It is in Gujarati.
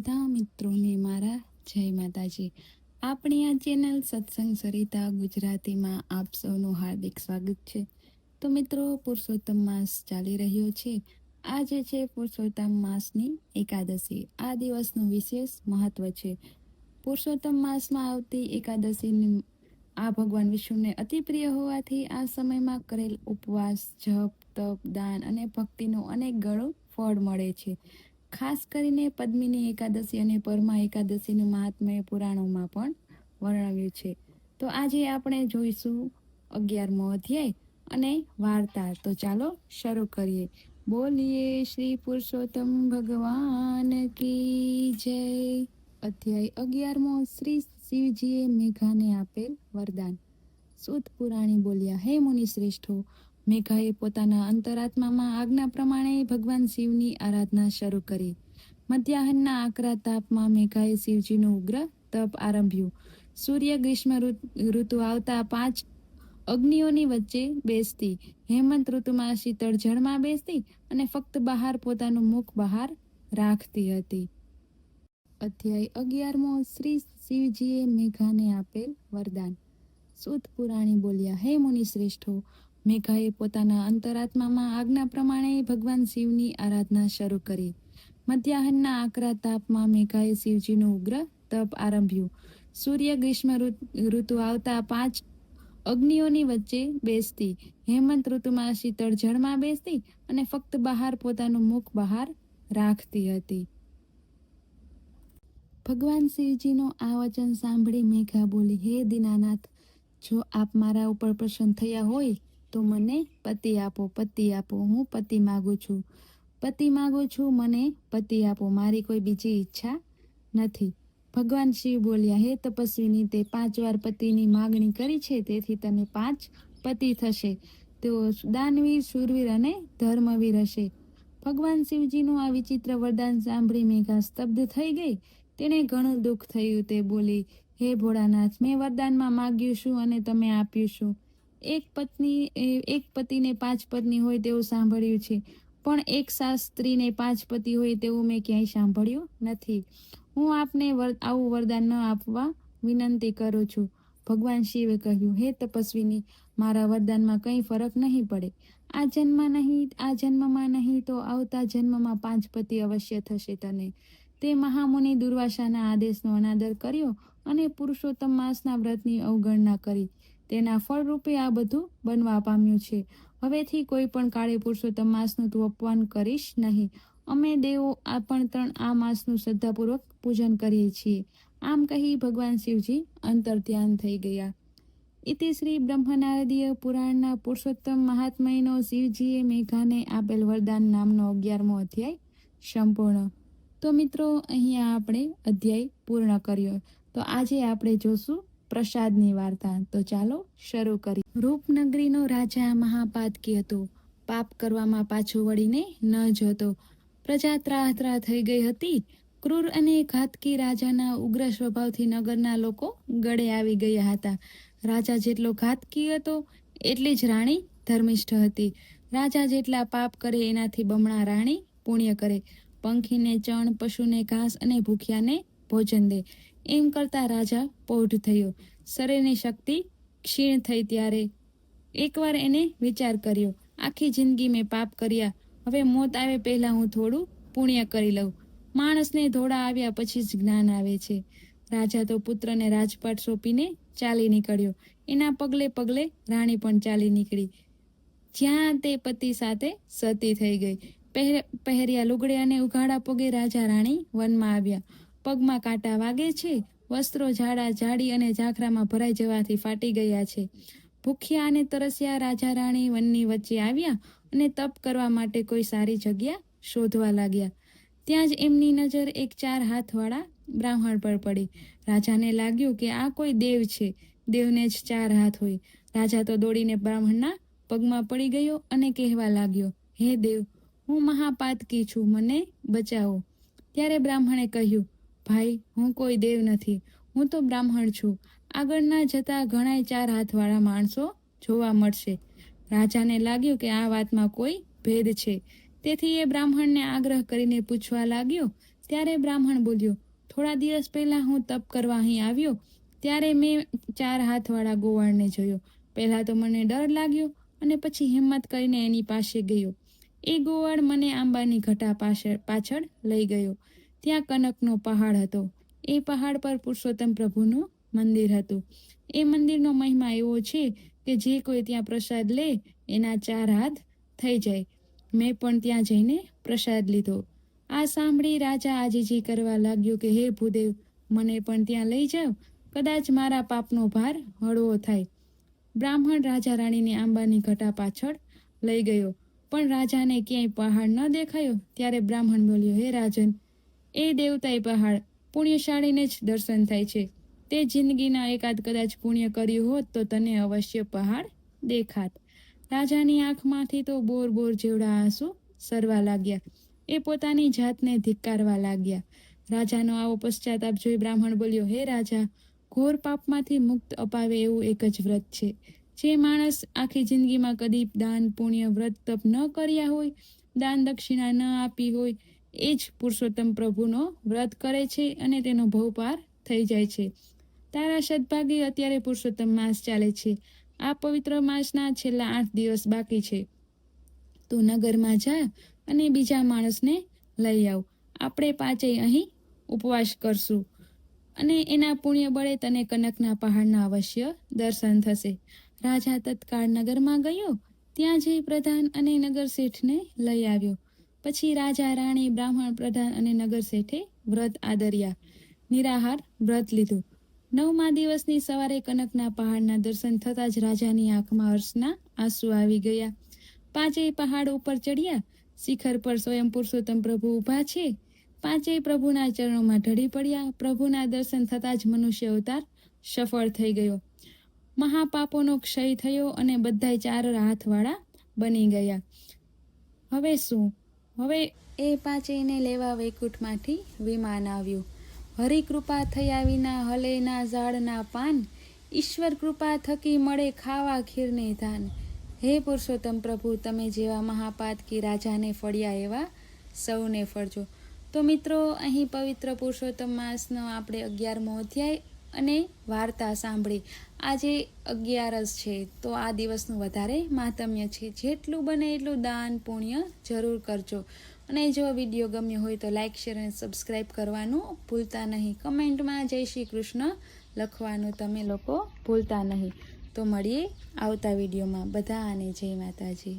બધા મિત્રોને મારા જય માતાજી. આપણી આ ચેનલ સત્સંગ સરિતા ગુજરાતીમાં આપ સૌનું હાર્દિક સ્વાગત છે. તો મિત્રો, પુરુષોત્તમ માસ ચાલી રહ્યો છે. આજે છે પુરુષોત્તમ માસની એકાદશી. આ દિવસનું વિશેષ મહત્વ છે. પુરુષોત્તમ માસમાં આવતી એકાદશીની આ ભગવાન વિષ્ણુને અતિ પ્રિય હોવાથી આ સમયમાં કરેલ ઉપવાસ, જપ, તપ, દાન અને ભક્તિનું અનેક ગણું ફળ મળે છે. ખાસ કરીને પદ્મિની એકાદશી અને પરમા એકાદશીનું મહાત્મ્ય પુરાણોમાં પણ વર્ણવ્યું છે. તો આજે આપણે જોઈશું 11મો અધ્યાય અને વાર્તા. તો ચાલો શરૂ કરીએ. બોલીએ શ્રી પુરુષોત્તમ ભગવાન કી જય. અધ્યાય 11મો. શ્રી શિવજીએ મેઘાને આપેલ વરદાન. સૂત પુરાણી બોલ્યા, હે મુનિ શ્રેષ્ઠો, મેઘાએ પોતાના અંતરાત્મામાં આજ્ઞા પ્રમાણે ભગવાન શિવની આરાધના શરૂ કરી. મધ્યાહનના આકરા તાપમાં મેઘાએ શિવજીનું ઉગ્ર તપ આરંભ્યું. સૂર્ય ગ્રીષ્મ ઋતુ આવતા 5 અગ્નિઓની વચ્ચે બેસતી, હેમંત ઋતુમાં શીતળ જળમાં બેસતી અને ફક્ત બહાર પોતાનું મુખ બહાર રાખતી હતી. અધ્યાય 11મો. શ્રી શિવજીએ મેઘાને આપેલ વરદાન. સૂત પુરાણી બોલ્યા, હે મુનિ શ્રેષ્ઠો, મેઘાએ પોતાના અંતરાત્મામાં આજ્ઞા પ્રમાણે ભગવાન શિવની આરાધના શરૂ કરી. મધ્યાહનના આકરા તાપમાં મેઘાએ શિવજીનું ઉગ્ર તપ આરંભ્યું. સૂર્ય ગ્રીષ્મ ઋતુ આવતા 5 અગ્નિઓની વચ્ચે બેસતી, હેમંત ઋતુમાં શીતળ જળમાં બેસતી અને ફક્ત બહાર પોતાનું મુખ બહાર રાખતી હતી. ભગવાન શિવજીનો આ વચન સાંભળી મેઘા બોલી, હે દીનાનાથ, જો આપ મારા ઉપર પ્રસન્ન થયા હોય તો મને પતિ આપો, પતિ આપો. હું પતિ માગું છું, પતિ માગું છું, મને પતિ આપો. મારી કોઈ બીજી ઈચ્છા નથી. ભગવાન શિવ બોલ્યા, હે તપસ્વીની, તે 5 વાર પતિની માગણી કરી છે, તેથી તને 5 પતિ થશે. તેઓ દાનવીર, શૂરવીર અને ધર્મવીર હશે. ભગવાન શિવજીનું આ વિચિત્ર વરદાન સાંભળી મેઘા સ્તબ્ધ થઈ ગઈ. તેને ઘણું દુઃખ થયું. તે બોલી, હે ભોળાનાથ, મેં વરદાનમાં માગ્યું શું અને તમે આપ્યું શું? એક પતિને 5 પત્ની હોય તેવું સાંભળ્યું છે, પણ એક શાસ્ત્રીને 5 પતિ હોય તેવું મેં ક્યાંય સાંભળ્યું નથી. હું આપને આવું વરદાન ન આપવા વિનંતી કરું છું. ભગવાન શિવે કહ્યું, હે તપસ્વીની, મારા વરદાનમાં કંઈ ફરક નહીં પડે. આ જન્મમાં નહીં તો આવતા જન્મમાં 5 પતિ અવશ્ય થશે તને. તે મહામુનિ દુર્વાસાના આદેશનો અનાદર કર્યો અને પુરુષોત્તમ માસના વ્રતની અવગણના કરી. તેના ફળરૂપે આ બધું બનવા પામ્યું છે. હવેથી કોઈ પણ કાળે પુરુષોત્તમ માસનું તું અપમાન કરીશ નહીં. અમે દેવો પણ આ માસનું શ્રદ્ધાપૂર્વક પૂજન કરીએ છીએ. આમ કહી ભગવાન શિવજી અંતર ધ્યાન થઈ ગયા. ઇતિ શ્રી બ્રહ્મનારદીય પુરાણના પુરુષોત્તમ મહાત્મયનો શિવજીએ મેઘાને આપેલ વરદાન નામનો 11મો અધ્યાય સંપૂર્ણ. તો મિત્રો, અહીંયા આપણે અધ્યાય પૂર્ણ કર્યો. તો આજે આપણે જોશું પ્રસાદની વાર્તા. તો ચાલો શરૂ કરી. રૂપનગરીનો રાજા મહાપાતકી હતો. પાપ કરવામાં પાછો વળીને ન જતો. પ્રજા ત્રાહ થઈ ગઈ હતી. ક્રૂર અને ઘાતકી રાજાના ઉગ્ર સ્વભાવથી નગરના લોકો ગળે આવી ગયા હતા. રાજા જેટલો ઘાતકી હતો એટલી જ રાણી ધર્મિષ્ઠ હતી. રાજા જેટલા પાપ કરે એનાથી બમણા રાણી પુણ્ય કરે. પંખીને ચણ, પશુને ઘાસ અને ભૂખ્યાને ભોજન દે. એમ કરતા રાજા પૌઢ થયો. શરીરની શક્તિ ક્ષીણ થઈ ત્યારે એકવાર એને વિચાર કર્યો, આખી જિંદગી મેં પાપ કર્યા, હવે મોત આવે પહેલાં હું થોડું પુણ્ય કરી લઉં. માણસને ધોળા આવ્યા પછી જ જ્ઞાન આવે છે. રાજા તો પુત્રને રાજપાટ સોંપીને ચાલી નીકળ્યો. એના પગલે પગલે રાણી પણ ચાલી નીકળી. જ્યાં તે પતિ સાથે સતી થઈ ગઈ. પહેર્યા લુગડે અને ઉઘાડા પગે રાજા રાણી વનમાં આવ્યા. પગમાં કાંટા વાગે છે. વસ્ત્રો જાડી અને ઝાખરામાં ભરાઈ જવાથી ફાટી ગયા છે. ભૂખ્યા અને તરસ્યા રાજા રાણી વનની વચ્ચે આવ્યા અને તપ કરવા માટે કોઈ સારી જગ્યા શોધવા લાગ્યા. ત્યાં જ એમની નજર એક 4 હાથવાળા બ્રાહ્મણ પર પડી. રાજાને લાગ્યું કે આ કોઈ દેવ છે. દેવને જ 4 હાથ હોય. રાજા તો દોડીને બ્રાહ્મણના પગમાં પડી ગયો અને કહેવા લાગ્યો, હે દેવ, હું મહાપાતકી છું, મને બચાવો. ત્યારે બ્રાહ્મણે કહ્યું, ભાઈ, હું કોઈ દેવ નથી, હું તો બ્રાહ્મણ છું. આગળના જતા ઘણાય 4 હાથવાળા માણસો જોવા મળશે. રાજાને લાગ્યું કે આ વાતમાં કોઈ ભેદ છે. તેથી એ બ્રાહ્મણને આગ્રહ કરીને પૂછવા લાગ્યો, ત્યારે બ્રાહ્મણ બોલ્યો, થોડા દિવસ પહેલાં હું તપ કરવા અહીં આવ્યો ત્યારે મેં 4 હાથવાળા ગોવાળને જોયો. પહેલાં તો મને ડર લાગ્યો અને પછી હિંમત કરીને એની પાસે ગયો. એ ગોવાળ મને આંબાની ઘટા પાછળ લઈ ગયો. ત્યાં કનકનો પહાડ હતો. એ પહાડ પર પુરુષોત્તમ પ્રભુનું મંદિર હતું. એ મંદિરનો મહિમા એવો છે કે જે કોઈ ત્યાં પ્રસાદ લે એના 4 હાથ થઈ જાય. મેં પણ ત્યાં જઈને પ્રસાદ લીધો. આ સાંભળી રાજા આજીજી કરવા લાગ્યો કે હે ભૂદેવ, મને પણ ત્યાં લઈ જાઓ, કદાચ મારા પાપનો ભાર હળવો થાય. બ્રાહ્મણ રાજા રાણીને આંબાની ઘટા પાછળ લઈ ગયો, પણ રાજાને ક્યાંય પહાડ ન દેખાયો. ત્યારે બ્રાહ્મણ બોલ્યો, હે રાજન, એ દેવતાઈ પહાડ પુણ્યશાળીને જ દર્શન થાય છે. તે જિંદગીના એકાદ કદાચ પુણ્ય કર્યું હોત તો તને અવશ્ય પહાડ દેખાત. રાજાની આંખમાંથી તો બોર જેવડા આંસુ સરવા લાગ્યા. એ પોતાની જાતને ધિક્કારવા લાગ્યા. રાજાનો આવો પશ્ચાતાપ જોઈ બ્રાહ્મણ બોલ્યો, હે રાજા, ઘોર પાપમાંથી મુક્ત અપાવે એવું એક જ વ્રત છે. જે માણસ આખી જિંદગીમાં કદી દાન પુણ્ય વ્રત તપ ન કર્યા હોય, દાન દક્ષિણા ન આપી હોય, એ જ પુરુષોત્તમ પ્રભુનો વ્રત કરે છે અને તેનો ભવ પાર થઈ જાય છે. તારા સદભાગ્ય અત્યારે પુરુષોત્તમ માસ ચાલે છે. આ પવિત્ર માસના છેલ્લા 8 દિવસ બાકી છે. તું નગરમાં જા અને બીજા માણસને લઈ આવ. આપણે 5 અહીં ઉપવાસ કરશું અને એના પુણ્ય બળે તને કનકના પહાડના અવશ્ય દર્શન થશે. રાજા તત્કાળ નગરમાં ગયો. ત્યાં જઈ પ્રધાન અને નગર શેઠને લઈ આવ્યો. પછી રાજા રાણી બ્રાહ્મણ પ્રધાન અને નગર શેઠે વ્રત આદર્યા. નિરાહાર વ્રત લીધું. 9મા દિવસની સવારે કનકના પહાડના દર્શન થતાં જ રાજાની આંખમાં હર્ષના આંસુ આવી ગયા. 5 પહાડ ઉપર ચડ્યા. શિખર પર સ્વયં પુરુષોત્તમ પ્રભુ ઊભા છે. 5 પ્રભુના ચરણોમાં ઢળી પડ્યા. પ્રભુના દર્શન થતાં જ મનુષ્ય અવતાર સફળ થઈ ગયો. મહાપાપોનો ક્ષય થયો અને બધાય 4 હાથવાળા બની ગયા. હવે શું? હવે એ 5ને લેવા વૈકુંઠમાંથી વિમાન આવ્યું. હરિકૃપા થયા વિના હલે ના ઝાડના પાન, ઈશ્વર કૃપા થકી મળે ખાવા ખીરને ધાન. હે પુરુષોત્તમ પ્રભુ, તમે જેવા મહાપાતકી રાજાને ફળ્યા એવા સૌને ફળજો. તો મિત્રો, અહીં પવિત્ર પુરુષોત્તમ માસનો આપણે 11મો અધ્યાય અને વાર્તા સાંભળી. આજે 11 છે, તો આ દિવસનું વધારે મહાત્મ્ય છે. જેટલું બને એટલું દાન પુણ્ય જરૂર કરજો. અને જો વિડીયો ગમ્યો હોય તો લાઇક, શેર અને સબસ્ક્રાઈબ કરવાનું ભૂલતા નહીં. કમેન્ટમાં જય શ્રી કૃષ્ણ લખવાનું તમે લોકો ભૂલતા નહીં. તો મળીએ આવતા વિડીયોમાં. બધાને જય માતાજી.